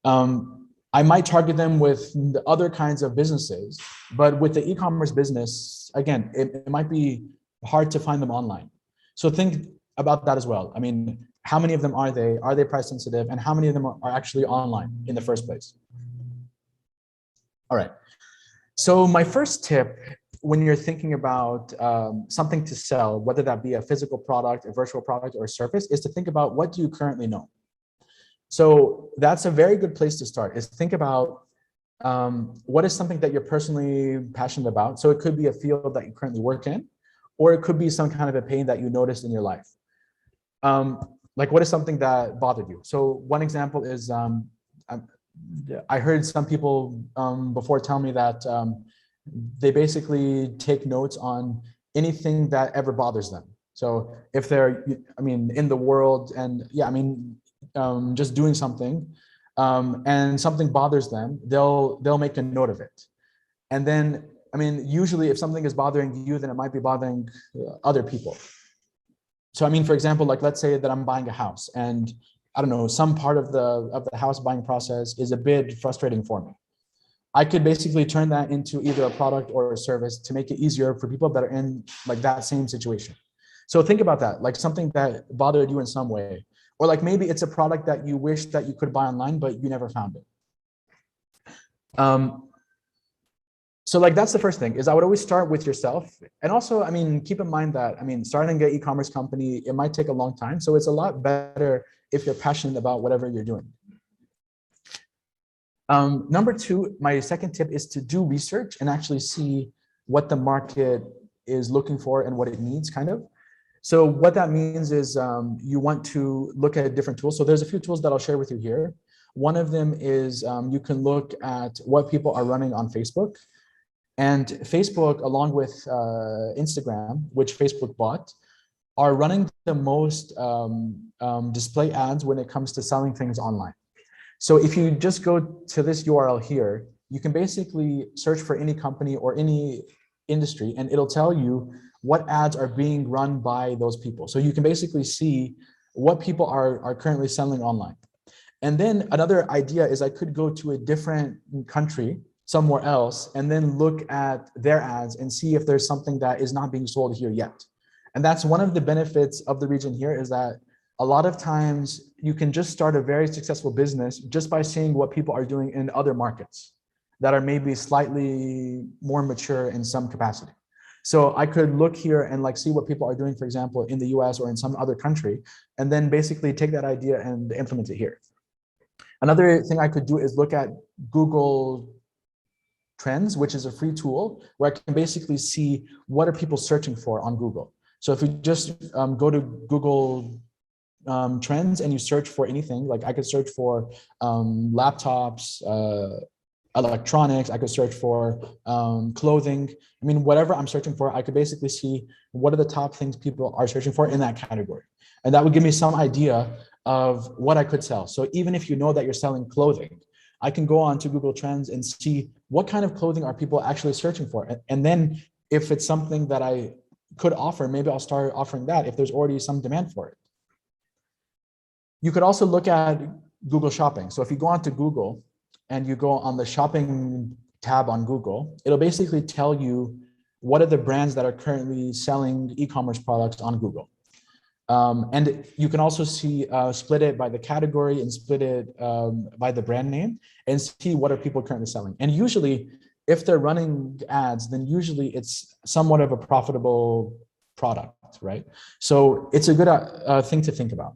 I might target them with the other kinds of businesses, but with the e-commerce business, again, it might be hard to find them online. So think about that as well. I mean, how many of them are they? Are they price sensitive? And how many of them are actually online in the first place? All right. So my first tip, when you're thinking about something to sell, whether that be a physical product, a virtual product, or a service, is to think about, what do you currently know? So that's a very good place to start, is think about what is something that you're personally passionate about. So it could be a field that you currently work in, or it could be some kind of a pain that you noticed in your life. Like, what is something that bothered you? So one example is, I heard some people before tell me that they basically take notes on anything that ever bothers them. So if they're, I mean, in the world, and yeah, I mean, just doing something, and something bothers them, they'll make a note of it. And then, I mean, usually if something is bothering you, then it might be bothering other people. So I mean, for example, like, let's say that I'm buying a house, and I don't know, some part of the house buying process is a bit frustrating for me. I could basically turn that into either a product or a service to make it easier for people that are in like that same situation. So think about that, like something that bothered you in some way, or like maybe it's a product that you wish that you could buy online, but you never found it. So like, that's the first thing, is I would always start with yourself. And also, I mean, keep in mind that, I mean, starting an e-commerce company, it might take a long time. So it's a lot better if you're passionate about whatever you're doing. Number two, my second tip is to do research and actually see what the market is looking for and what it needs, kind of. So what that means is you want to look at different tools. So there's a few tools that I'll share with you here. One of them is you can look at what people are running on Facebook. And Facebook, along with Instagram, which Facebook bought, are running the most display ads when it comes to selling things online. So if you just go to this URL here, you can basically search for any company or any industry, and it'll tell you what ads are being run by those people. So you can basically see what people are currently selling online. And then another idea is I could go to a different country somewhere else and then look at their ads and see if there's something that is not being sold here yet. And that's one of the benefits of the region here, is that a lot of times you can just start a very successful business just by seeing what people are doing in other markets that are maybe slightly more mature in some capacity. So I could look here and like see what people are doing, for example, in the US or in some other country, and then basically take that idea and implement it here. Another thing I could do is look at Google Trends, which is a free tool where I can basically see what are people searching for on Google. So if you just go to Google Trends and you search for anything, like I could search for laptops, electronics, I could search for clothing. I mean, whatever I'm searching for, I could basically see what are the top things people are searching for in that category. And that would give me some idea of what I could sell. So even if you know that you're selling clothing, I can go on to Google Trends and see what kind of clothing are people actually searching for. And then if it's something that I could offer, maybe I'll start offering that if there's already some demand for it. You could also look at Google Shopping. So if you go onto Google and you go on the shopping tab on Google, it'll basically tell you what are the brands that are currently selling e-commerce products on Google. And you can also see, split it by the category and split it by the brand name and see what are people currently selling. And usually, if they're running ads, then usually it's somewhat of a profitable product, right? So it's a good thing to think about.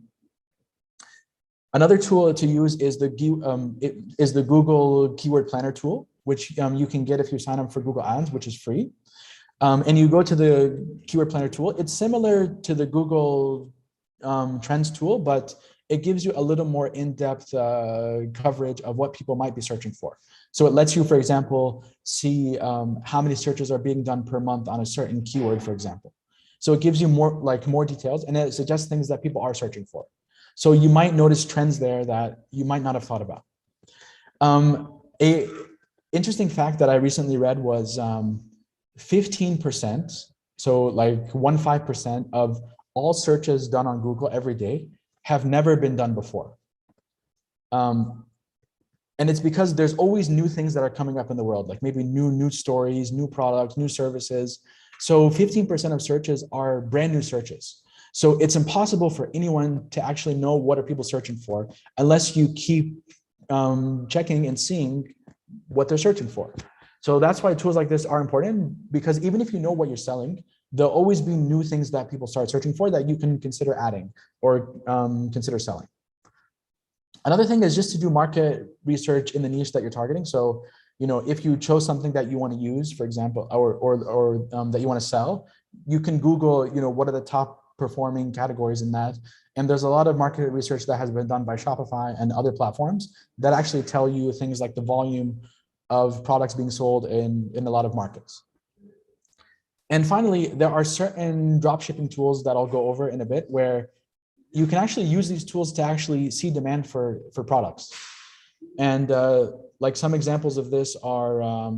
Another tool to use is the Google Keyword Planner tool, which you can get if you sign up for Google Ads, which is free. And you go to the Keyword Planner tool. It's similar to the Google Trends tool, but it gives you a little more in-depth coverage of what people might be searching for. So it lets you, for example, see how many searches are being done per month on a certain keyword, for example. So it gives you more details, and it suggests things that people are searching for. So you might notice trends there that you might not have thought about. A interesting fact that I recently read was 15%, so like 15% of all searches done on Google every day have never been done before. And it's because there's always new things that are coming up in the world, like maybe new news stories, new products, new services. So 15% of searches are brand new searches. So it's impossible for anyone to actually know what are people searching for unless you keep checking and seeing what they're searching for. So that's why tools like this are important, because even if you know what you're selling, there'll always be new things that people start searching for that you can consider adding or consider selling. Another thing is just to do market research in the niche that you're targeting. So, you know, if you chose something that you want to use, for example, or that you want to sell, you can Google, you know, what are the top performing categories in that. And there's a lot of market research that has been done by Shopify and other platforms that actually tell you things like the volume of products being sold in a lot of markets. And finally, there are certain dropshipping tools that I'll go over in a bit where you can actually use these tools to actually see demand for products. And like some examples of this are,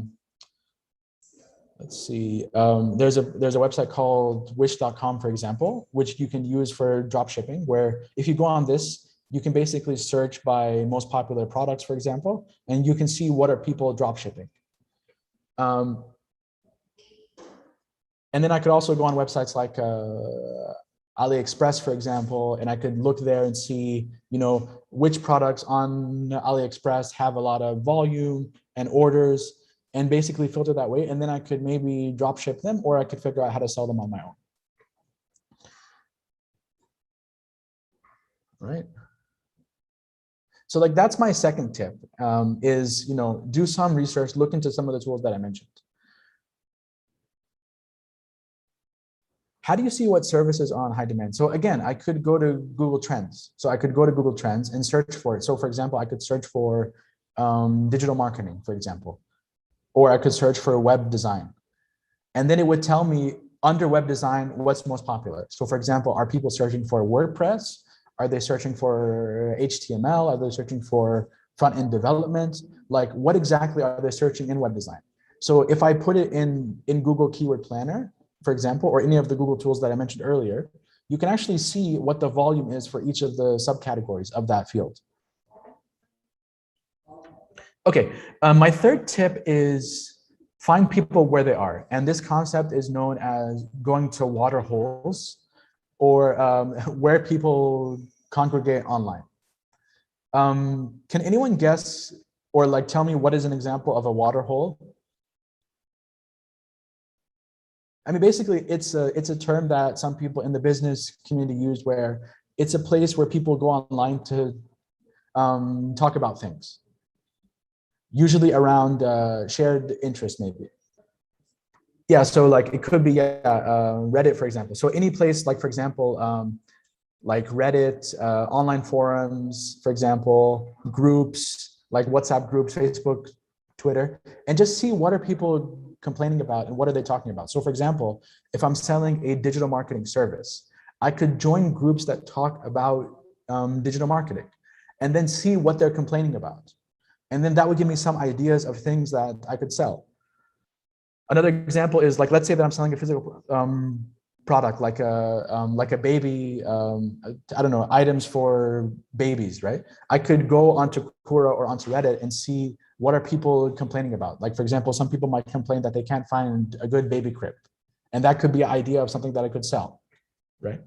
let's see, there's a website called wish.com, for example, which you can use for dropshipping, where if you go on this, you can basically search by most popular products, for example, and you can see what are people dropshipping. And then I could also go on websites like AliExpress, for example, and I could look there and see, you know, which products on AliExpress have a lot of volume and orders, and basically filter that way. And then I could maybe drop ship them, or I could figure out how to sell them on my own. Right. So like that's my second tip, is, you know, do some research, look into some of the tools that I mentioned. how do you see what services are on high demand? So again, I could go to Google Trends. So I could go to Google Trends and search for it. So for example, I could search for digital marketing, for example, or I could search for web design. And then it would tell me under web design, what's most popular. So for example, are people searching for WordPress? Are they searching for HTML? Are they searching for front-end development? Like what exactly are they searching in web design? So if I put it in Google Keyword Planner, for example, or any of the Google tools that I mentioned earlier, you can actually see what the volume is for each of the subcategories of that field. Okay, my third tip is find people where they are. And this concept is known as going to water holes, or where people congregate online. Can anyone guess or like tell me what is an example of a water hole? I mean, basically, it's a term that some people in the business community use, where it's a place where people go online to talk about things, usually around shared interest, maybe. Yeah, so like it could be Reddit, for example. So any place, like for example, like Reddit, online forums, for example, groups like WhatsApp groups, Facebook, Twitter, and just see what are people complaining about and what are they talking about. So for example, if I'm selling a digital marketing service, I could join groups that talk about digital marketing and then see what they're complaining about. And then that would give me some ideas of things that I could sell. Another example is like, let's say that I'm selling a physical product, like a baby, I don't know, items for babies, right? I could go onto Quora or onto Reddit and see what are people complaining about. Like, for example, some people might complain that they can't find a good baby crib. And that could be an idea of something that I could sell, right?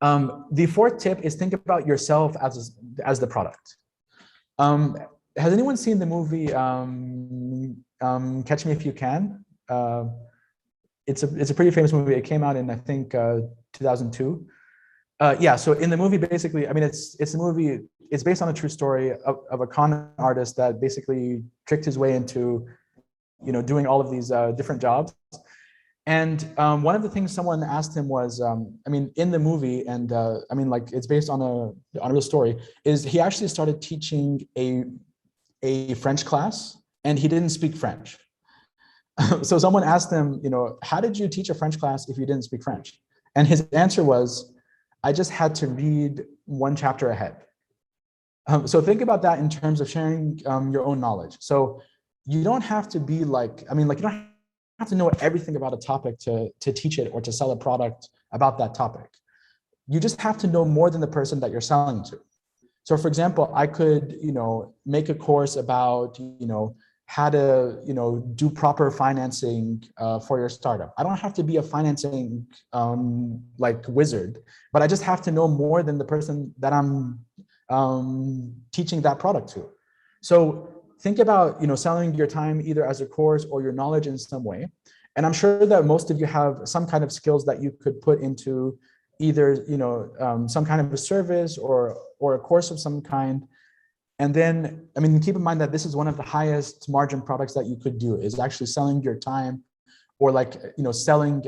The fourth tip is think about yourself as the product. Has anyone seen the movie Catch Me If You Can? It's a pretty famous movie. It came out in, I think, 2002. Yeah, so in the movie, basically, I mean, it's a movie, it's based on a true story of a con artist that basically tricked his way into, you know, doing all of these different jobs. And one of the things someone asked him was, I mean, in the movie, and I mean, like, it's based on a real story, is he actually started teaching a French class, and he didn't speak French. So someone asked him, you know, how did you teach a French class if you didn't speak French? And his answer was, I just had to read one chapter ahead. So think about that in terms of sharing your own knowledge. So you don't have to be like, I mean, like, you don't have to know everything about a topic to teach it or to sell a product about that topic. You just have to know more than the person that you're selling to. So for example, I could, you know, make a course about, you know, how to, you know, do proper financing for your startup. I don't have to be a financing like wizard, but I just have to know more than the person that I'm teaching that product to. So think about, you know, selling your time either as a course or your knowledge in some way. And I'm sure that most of you have some kind of skills that you could put into either, you know, some kind of a service or a course of some kind. And then, I mean, keep in mind that this is one of the highest margin products that you could do, is actually selling your time, or like, you know, selling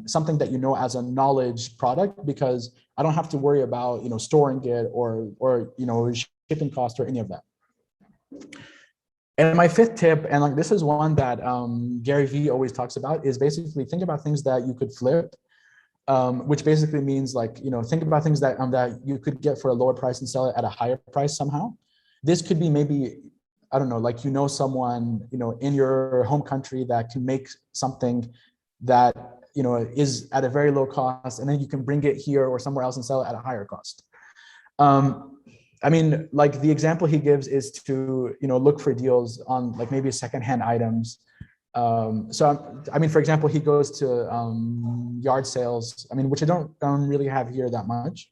something that you know as a knowledge product, because I don't have to worry about, you know, storing it or you know, shipping cost or any of that. And my fifth tip, and like this is one that Gary Vee always talks about, is basically think about things that you could flip, which basically means like, you know, think about things that that you could get for a lower price and sell it at a higher price somehow. This could be maybe, I don't know, like, you know, someone, you know, in your home country that can make something that, you know, is at a very low cost, and then you can bring it here or somewhere else and sell it at a higher cost. I mean, like the example he gives is to, you know, look for deals on like maybe secondhand items. So, I mean, for example, he goes to yard sales, I mean, which I don't really have here that much,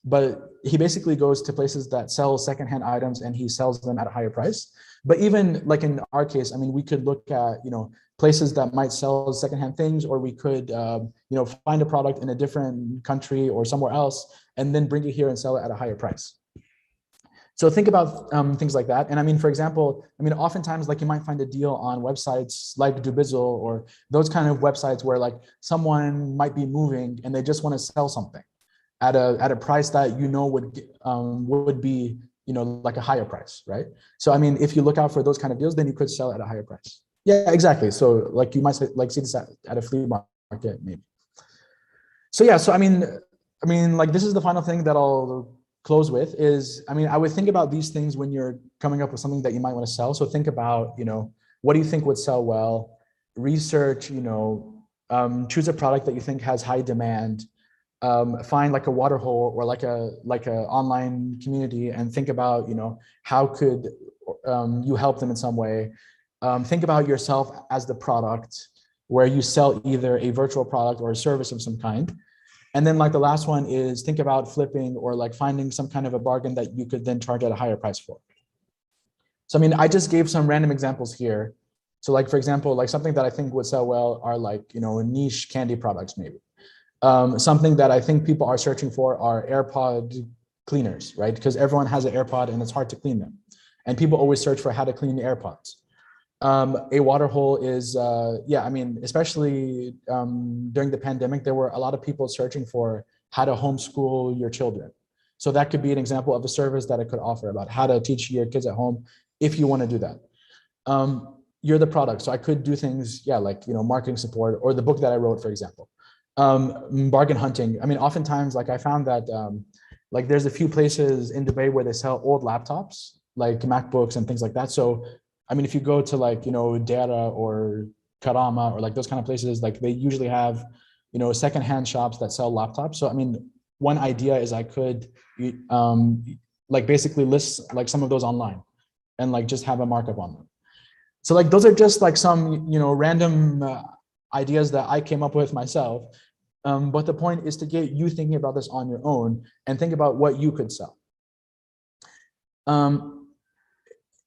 but he basically goes to places that sell secondhand items and he sells them at a higher price. But even like in our case, I mean, we could look at, you know, places that might sell secondhand things, or we could, you know, find a product in a different country or somewhere else and then bring it here and sell it at a higher price. So think about things like that. And I mean, for example, I mean, oftentimes like you might find a deal on websites like Dubizzle or those kind of websites where like someone might be moving and they just want to sell something at a price that would be like a higher price, right? So I mean, if you look out for those kind of deals, then you could sell at a higher price. Yeah, exactly. So like you might say, like see this at a flea market maybe. So yeah, so I mean, like this is the final thing that I'll close with is, I mean, I would think about these things when you're coming up with something that you might want to sell. So think about, what do you think would sell well? Research, choose a product that you think has high demand. Find like a water hole or like a online community and think about, how could you help them in some way. Think about yourself as the product where you sell either a virtual product or a service of some kind. And then like the last one is think about flipping or like finding some kind of a bargain that you could then charge at a higher price for. So, I mean, I just gave some random examples here. So like, for example, like something that I think would sell well are like, niche candy products maybe. Something that I think people are searching for are Airpod cleaners, right? Because everyone has an AirPod and it's hard to clean them. And people always search for how to clean the AirPods. A water hole is, I mean, especially during the pandemic, there were a lot of people searching for how to homeschool your children. So that could be an example of a service that I could offer about how to teach your kids at home if you want to do that. You're the product. So I could do things, like, marketing support or the book that I wrote, for example. Bargain hunting. I mean, oftentimes, like I found that like there's a few places in Dubai where they sell old laptops, like MacBooks and things like that. So I mean, if you go to like, Dara or Karama or like those kind of places, like they usually have, secondhand shops that sell laptops. So, I mean, one idea is I could like basically list like some of those online and like just have a markup on them. So like, those are just like some, random ideas that I came up with myself. But the point is to get you thinking about this on your own and think about what you could sell.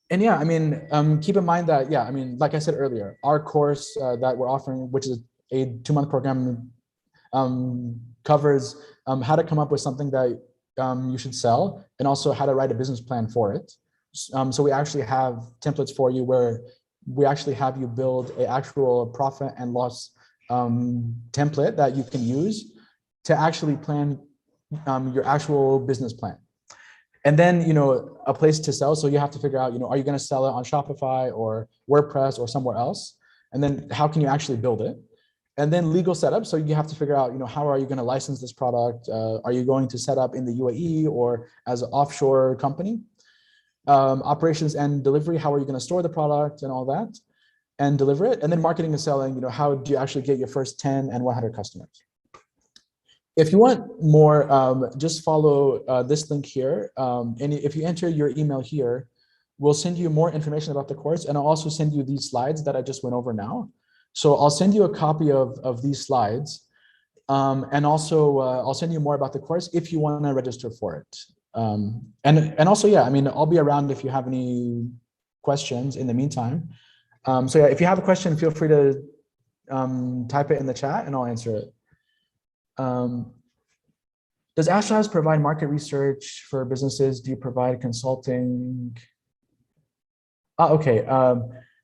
And yeah, I mean, keep in mind that, I mean, like I said earlier, our course that we're offering, which is a 2-month program, covers how to come up with something that you should sell and also how to write a business plan for it. So we actually have templates for you where we actually have you build an actual profit and loss template that you can use to actually plan your actual business plan. And then, a place to sell. So you have to figure out, are you going to sell it on Shopify or WordPress or somewhere else? And then how can you actually build it? And then legal setup. So you have to figure out, how are you going to license this product? Are you going to set up in the UAE or as an offshore company? Operations and delivery. How are you going to store the product and all that and deliver it? And then marketing and selling, how do you actually get your first 10 and 100 customers? If you want more, just follow this link here. And if you enter your email here, we'll send you more information about the course. And I'll also send you these slides that I just went over now. So I'll send you a copy of these slides. And also I'll send you more about the course if you want to register for it. And also, I mean, I'll be around if you have any questions in the meantime. So if you have a question, feel free to type it in the chat and I'll answer it. Does Astrolabs provide market research for businesses? Do you provide consulting? Okay,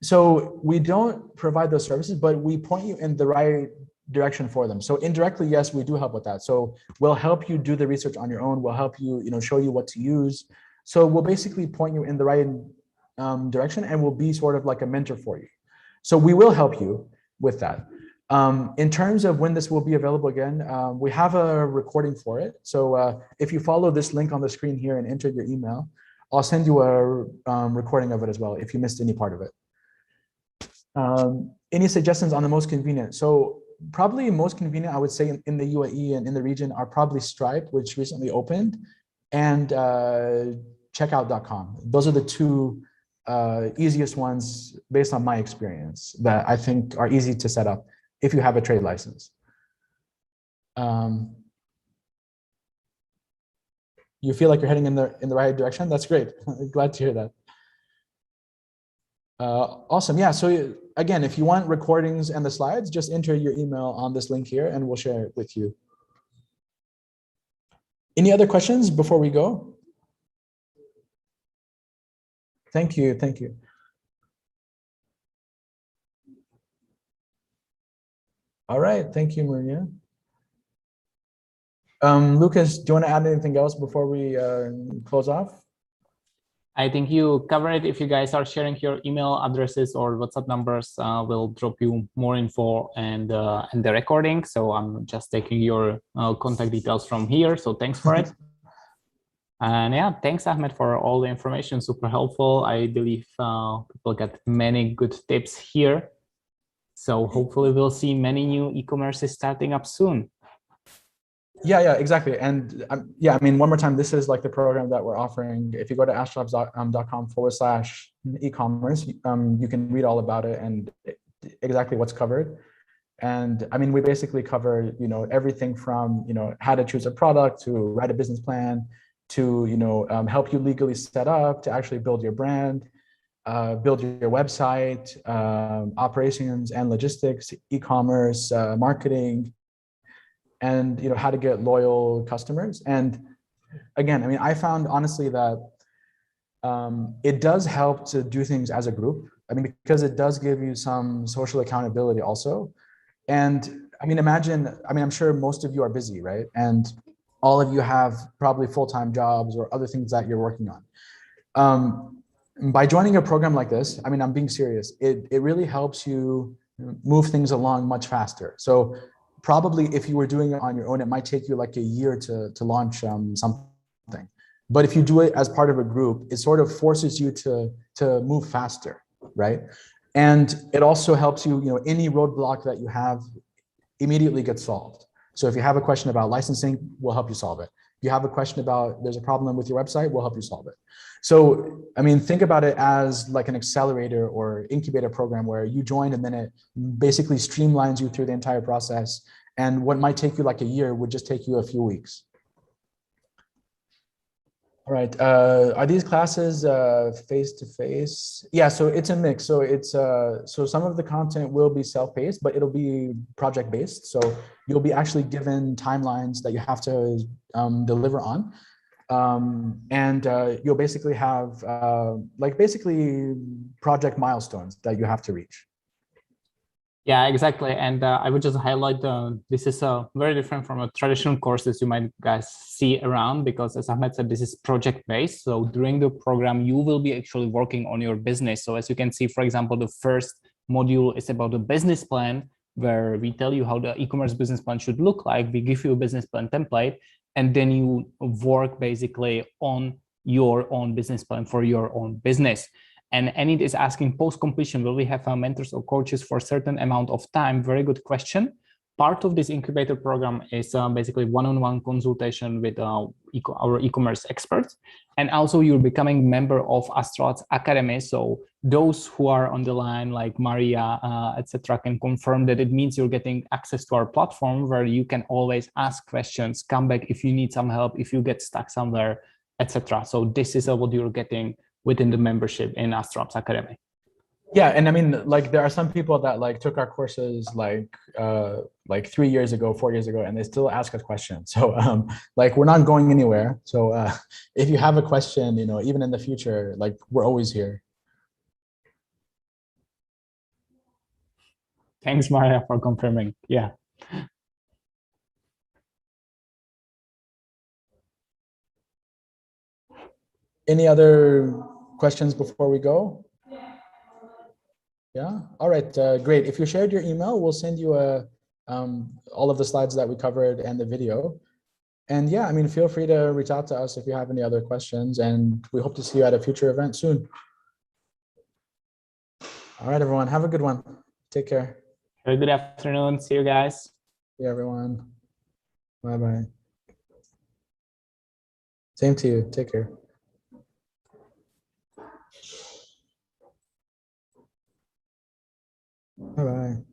so we don't provide those services, but we point you in the right direction for them. So indirectly, yes, we do help with that. So we'll help you do the research on your own. We'll help you, show you what to use. So we'll basically point you in the right direction and we'll be sort of like a mentor for you. So we will help you with that. In terms of when this will be available again, we have a recording for it. So if you follow this link on the screen here and enter your email, I'll send you a recording of it as well if you missed any part of it. Any suggestions on the most convenient? So probably most convenient, I would say in the UAE and in the region are probably Stripe, which recently opened, and checkout.com. Those are the two easiest ones based on my experience that I think are easy to set up if you have a trade license. You feel like you're heading in the right direction? That's great. Glad to hear that. Awesome. Yeah. So again, if you want recordings and the slides, just enter your email on this link here and we'll share it with you. Any other questions before we go? Thank you. Thank you. All right. Thank you, Maria. Lucas, do you want to add anything else before we close off? I think you covered it. If you guys are sharing your email addresses or WhatsApp numbers, we'll drop you more info and the recording. So I'm just taking your contact details from here. So thanks for it. And yeah, thanks, Ahmed, for all the information. Super helpful. I believe people get many good tips here. So hopefully we'll see many new e-commerces starting up soon. Yeah, exactly. And yeah, I mean, one more time, this is like the program that we're offering. If you go to astrops.com/e-commerce, you can read all about it and exactly what's covered. And I mean, we basically cover, everything from, how to choose a product to write a business plan to, help you legally set up, to actually build your brand, build your website, operations and logistics, e-commerce, marketing, and how to get loyal customers. And again, I mean, I found honestly that it does help to do things as a group. I mean, because it does give you some social accountability also. And I mean, I'm sure most of you are busy, right? And all of you have probably full-time jobs or other things that you're working on. By joining a program like this, I mean, I'm being serious, it really helps you move things along much faster. So probably if you were doing it on your own, it might take you like a year to launch something. But if you do it as part of a group, it sort of forces you to move faster, right? And it also helps you, any roadblock that you have immediately gets solved. So if you have a question about licensing, we'll help you solve it. If you have a question about there's a problem with your website, we'll help you solve it. So, I mean, think about it as like an accelerator or incubator program where you join and then it basically streamlines you through the entire process. And what might take you like a year would just take you a few weeks. All right, are these classes face-to-face? Yeah, so it's a mix. So it's so some of the content will be self-paced, but it'll be project-based. So you'll be actually given timelines that you have to deliver on. And you'll basically have like basically project milestones that you have to reach. Yeah, exactly. And I would just highlight this is very different from a traditional courses you might guys see around, because as Ahmed said, this is project based. So during the program, you will be actually working on your business. So as you can see, for example, the first module is about a business plan, where we tell you how the e-commerce business plan should look like. We give you a business plan template, and then you work basically on your own business plan for your own business. And it is asking post-completion, will we have mentors or coaches for a certain amount of time? Very good question. Part of this incubator program is basically one-on-one consultation with our e-commerce experts. And also you're becoming member of Astrop's Academy. So those who are on the line, like Maria, etc., can confirm that it means you're getting access to our platform where you can always ask questions, come back if you need some help, if you get stuck somewhere, etc. So this is what you're getting within the membership in Astrop's Academy. Yeah, and I mean, like there are some people that like took our courses like 3 years ago, 4 years ago, and they still ask us questions. So like we're not going anywhere. So if you have a question, even in the future, like we're always here. Thanks, Maria, for confirming. Yeah. Any other questions before we go? Yeah. All right. Great. If you shared your email, we'll send you all of the slides that we covered and the video. And yeah, I mean, feel free to reach out to us if you have any other questions, and we hope to see you at a future event soon. All right, everyone. Have a good one. Take care. Have a good afternoon. See you guys. See everyone. Bye-bye. Same to you. Take care. Bye-bye.